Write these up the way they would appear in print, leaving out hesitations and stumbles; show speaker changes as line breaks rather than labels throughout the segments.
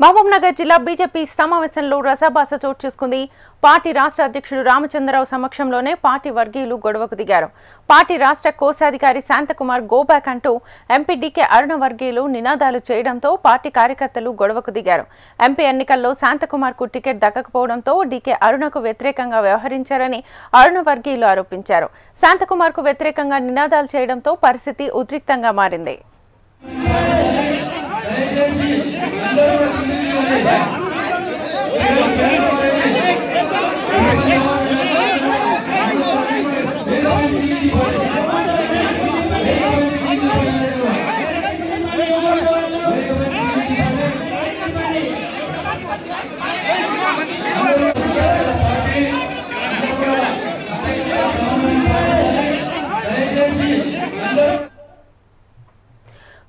మహబూబ్నగర్ జిల్లా బీజేపీ సమావేశంలో రసాభాస చోటు చేసుకుంది. పార్టీ రాష్ట్ర అధ్యక్షుడు రామచంద్రరావు సమక్షంలోనే పార్టీ వర్గీయులు గొడవకు దిగారు. పార్టీ రాష్ట్ర కోశాధికారి శాంతకుమార్ గోబ్యాక్ అంటూ ఎంపీ డీకే అరుణ వర్గీయులు నినాదాలు చేయడంతో పార్టీ కార్యకర్తలు గొడవకు దిగారు. ఎంపీ ఎన్నికల్లో శాంతకుమార్ కు టికెట్ దక్కకపోవడంతో డీకే అరుణకు వ్యతిరేకంగా వ్యవహరించారని అరుణ వర్గీయులు ఆరోపించారు. శాంతకుమార్ కు వ్యతిరేకంగా నినాదాలు చేయడంతో పరిస్థితి ఉద్రిక్తంగా మారింది.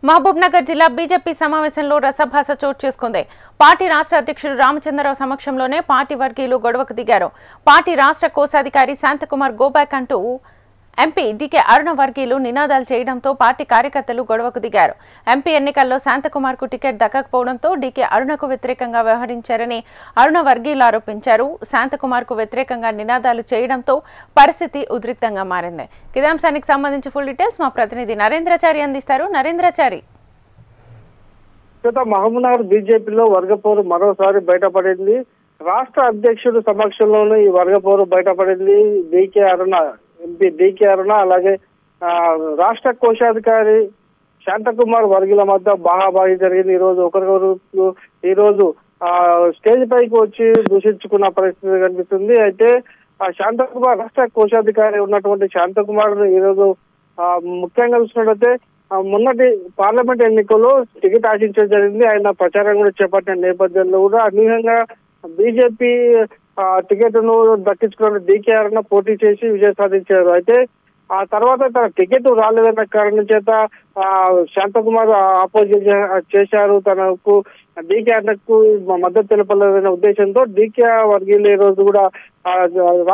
మహబూబ్నగర్ జిల్లా బీజేపీ సమావేశంలో రసభాస చోటు చేసుకుంది. పార్టీ రాష్ట్ర అధ్యక్షుడు రామచంద్రరావు సమక్షంలోనే పార్టీ వర్గీయులు గొడవకు దిగారు. పార్టీ రాష్ట్ర కోశాధికారి శాంతకుమార్ గోబ్యాక్ అంటూ ఎంపీ డీకే అరుణ వర్గీయులు నినాదాలు చేయడంతో పార్టీ కార్యకర్తలు గొడవకు దిగారు. ఎంపీ ఎన్నికల్లో శాంతకుమార్ కు టికెట్ దక్కకపోవడంతో డీకే అరుణకు వ్యతిరేకంగా వ్యవహరించారని అరుణ వర్గీయులు ఆరోపించారు. శాంతకుమార్ కు వ్యతిరేకంగా నినాదాలు చేయడంతో పరిస్థితి ఉద్రిక్తంగా మారింది. ఇదే అంశానికి సంబంధించి ఫుల్ డీటెయిల్స్ మా ప్రతినిధి నరేంద్రచారి అందిస్తారు. నరేంద్రచారి,
మహబూబ్నగర్ బీజేపీలో వర్గపోరు మరోసారి బయటపడింది. రాష్ట్ర అధ్యక్షుడు సమక్షంలోనే ఈ వర్గపోరు బయటపడింది. డీకే అరుణ ఎంపీ డీకే అరుణ అలాగే రాష్ట్ర కోశాధికారి శాంతకుమార్ వర్గీయుల మధ్య బాహాబాహి జరిగింది. ఈ రోజు స్టేజ్ పైకి వచ్చి దూషించుకున్న పరిస్థితి కనిపిస్తుంది. అయితే శాంతకుమార్ రాష్ట్ర కోశాధికారి ఉన్నటువంటి శాంతకుమార్ ఈ రోజు ముఖ్యంగా చూసినట్లయితే మొన్నటి పార్లమెంట్ ఎన్నికల్లో టికెట్ ఆశించడం జరిగింది. ఆయన ప్రచారం కూడా చేపట్టిన నేపథ్యంలో కూడా అనూహ్యంగా బీజేపీ టికెట్ ను దక్కించుకున్న డీకే అరుణ పోటీ చేసి విజయం సాధించారు. అయితే ఆ తర్వాత తన టికెట్ రాలేదన్న కారణం చేత శాంతకుమార్ ఆపోజిట్ చేశారు. తనకు డీకే అరుణకు మద్దతు తెలపాలనే ఉద్దేశంతో డీకే వర్గీయులు ఈ రోజు కూడా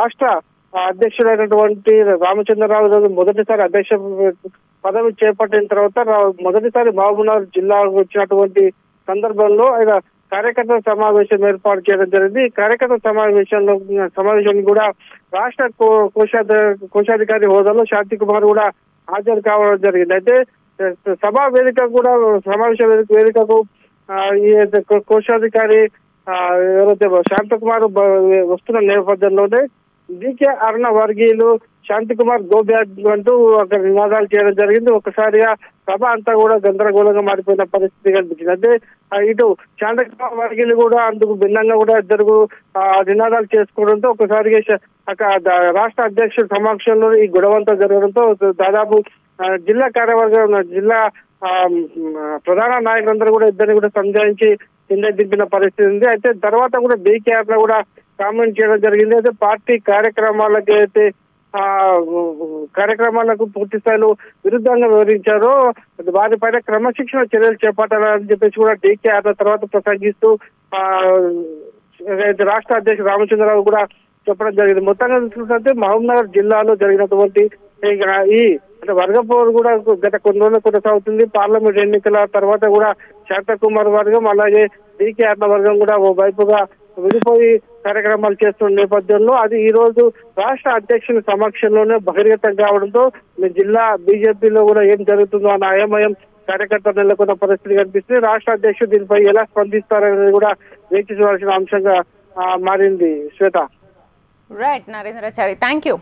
రాష్ట్ర అధ్యక్షుడైనటువంటి రామచంద్రరావు రోజు మొదటిసారి అధ్యక్ష పదవి చేపట్టిన తర్వాత మొదటిసారి మహబూబ్నగర్ జిల్లాకు వచ్చినటువంటి సందర్భంలో ఆయన కార్యకర్తల సమావేశం ఏర్పాటు చేయడం జరిగింది. ఈ కార్యకర్త సమావేశానికి కూడా రాష్ట్ర కోశాధికారి హోదాలో శాంతికుమార్ కూడా హాజరు కావడం జరిగింది. అయితే సభా వేదిక కూడా సమావేశ వేదికకు ఈ కోశాధికారి ఎవరైతే శాంతకుమార్ వస్తున్న నేపథ్యంలోనే డీకే అరుణ వర్గీయులు శాంతికుమార్ గోబ్యాక్ అంటూ అక్కడ నినాదాలు చేయడం జరిగింది. ఒకసారిగా సభ అంతా కూడా గందరగోళంగా మారిపోయిన పరిస్థితి కనిపించింది. అంటే ఇటు శాంతకుమార్ వర్గీయులు కూడా అందుకు భిన్నంగా కూడా ఇద్దరు నినాదాలు చేసుకోవడంతో ఒకసారిగా రాష్ట్ర అధ్యక్షుడి సమక్షంలో ఈ గొడవంతా జరగడంతో దాదాపు జిల్లా కార్యవర్గం జిల్లా ప్రధాన నాయకులందరూ కూడా ఇద్దరిని కూడా సంజాయించి కింద దింపిన పరిస్థితి ఉంది. అయితే తర్వాత కూడా డీకే అరుణ కూడా కామెంట్ చేయడం జరిగింది. అయితే పార్టీ కార్యక్రమాలకు పూర్తి స్థాయిలో విరుద్ధంగా వివరించారో వారిపైన క్రమశిక్షణ చర్యలు చేపట్టాలని చెప్పేసి కూడా డీకే అరుణ తర్వాత ప్రసంగిస్తూ రాష్ట్ర అధ్యక్షుడు రామచంద్రరావు కూడా చెప్పడం జరిగింది. మొత్తంగా చూసుకుంటే మహబూబ్నగర్ జిల్లాలో జరిగినటువంటి అంటే వర్గపోరు కూడా గత కొన్ని రోజులు కొనసాగుతుంది. పార్లమెంట్ ఎన్నికల తర్వాత కూడా శాంతకుమార్ వర్గం అలాగే డీకే అరుణ వర్గం కూడా ఓ వైపుగా విడిపోయి కార్యక్రమాలు చేస్తున్న నేపథ్యంలో అది ఈ రోజు రాష్ట్ర అధ్యక్షుని సమక్షంలోనే బహిర్గతం కావడంతో జిల్లా బీజేపీలో కూడా ఏం జరుగుతుందో అన్న అయోమయం కార్యకర్తలు నెలకొన్న పరిస్థితి కనిపిస్తుంది. రాష్ట్ర అధ్యక్షుడు దీనిపై ఎలా స్పందిస్తారనేది కూడా వేచి చూడాల్సిన అంశంగా మారింది. Shweta.
Right Narendrachari, thank you.